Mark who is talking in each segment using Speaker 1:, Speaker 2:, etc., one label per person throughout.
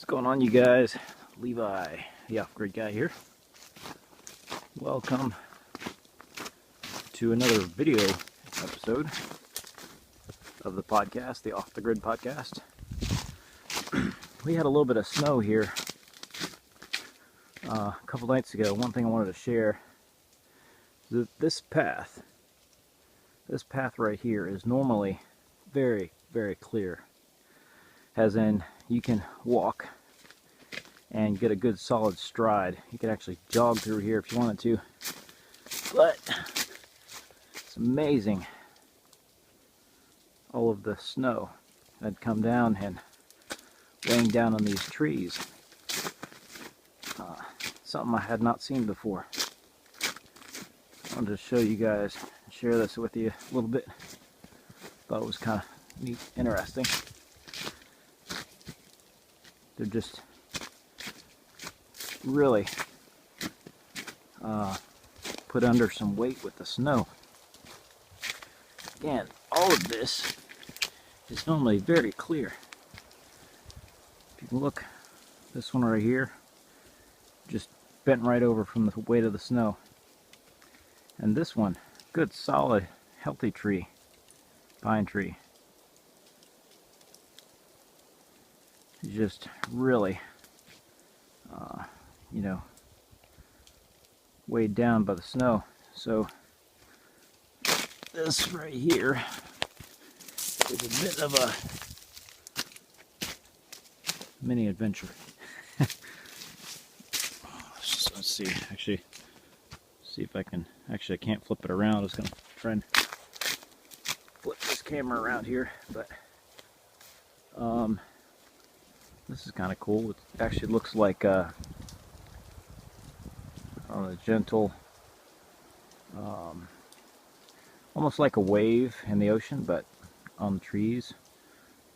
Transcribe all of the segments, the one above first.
Speaker 1: going on, you guys? Levi, the off-grid guy here. Welcome to another video episode of the podcast, the Off the Grid podcast. We had a little bit of snow here a couple nights ago. One thing I wanted to share is that this path right here is normally very, very clear. As in, you can walk and get a good solid stride. You could actually jog through here if you wanted to. But it's amazing, all of the snow that had come down and weighing down on these trees. Something I had not seen before. I wanted to show you guys, share this with you a little bit. Thought it was kind of neat, interesting. They're just really put under some weight with the snow. Again, all of this is normally very clear. If you can look, this one right here just bent right over from the weight of the snow. And this one, good, solid, healthy tree, pine tree. Just really, weighed down by the snow. So this right here is a bit of a mini adventure. Let's see. Actually, see if I can. Actually, I can't flip it around. I was gonna try and flip this camera around here, but this is kind of cool. It actually looks like a gentle, almost like a wave in the ocean, but on the trees.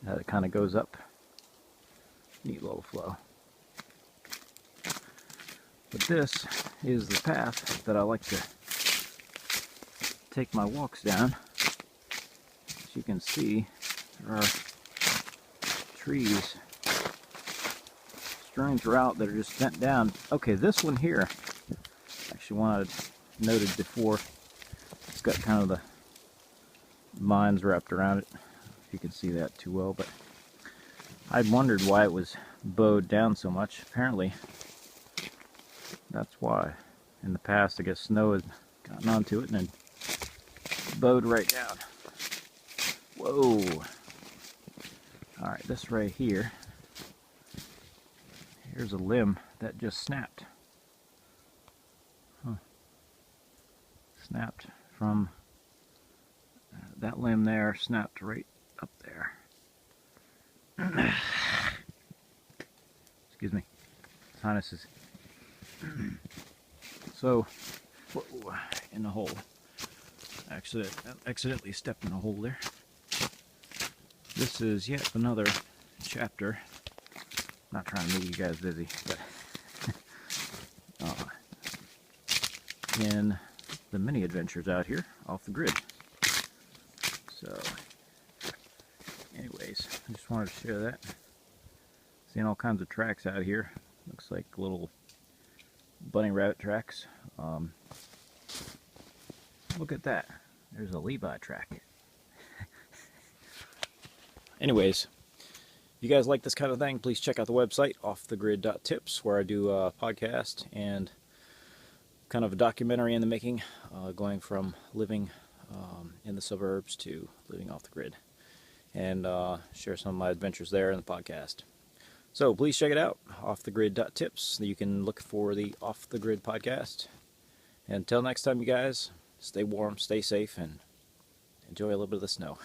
Speaker 1: It kind of goes up. Neat little flow. But this is the path that I like to take my walks down. As you can see, there are trees strewn throughout that are just bent down. Okay, this one here, actually one I noted before, it's got kind of the vines wrapped around it. If you can see that too well, but I'd wondered why it was bowed down so much. Apparently, that's why. In the past, I guess snow had gotten onto it and then bowed right down. Whoa! Alright, this right here, here's a limb that just snapped. Snapped from that limb there, snapped right up there. Excuse me, sinuses. So, whoa, in the hole. Accidentally stepped in a hole there. This is yet another chapter. Not trying to make you guys busy, but in the mini adventures out here off the grid. So, anyways, I just wanted to share that. Seeing all kinds of tracks out here. Looks like little bunny rabbit tracks. Look at that. There's a Levi track. Anyways, if you guys like this kind of thing, please check out the website, offthegrid.tips, where I do a podcast and kind of a documentary in the making, going from living in the suburbs to living off the grid, and share some of my adventures there in the podcast. So please check it out, offthegrid.tips. You can look for the Off the Grid podcast. And until next time, you guys, stay warm, stay safe, and enjoy a little bit of the snow.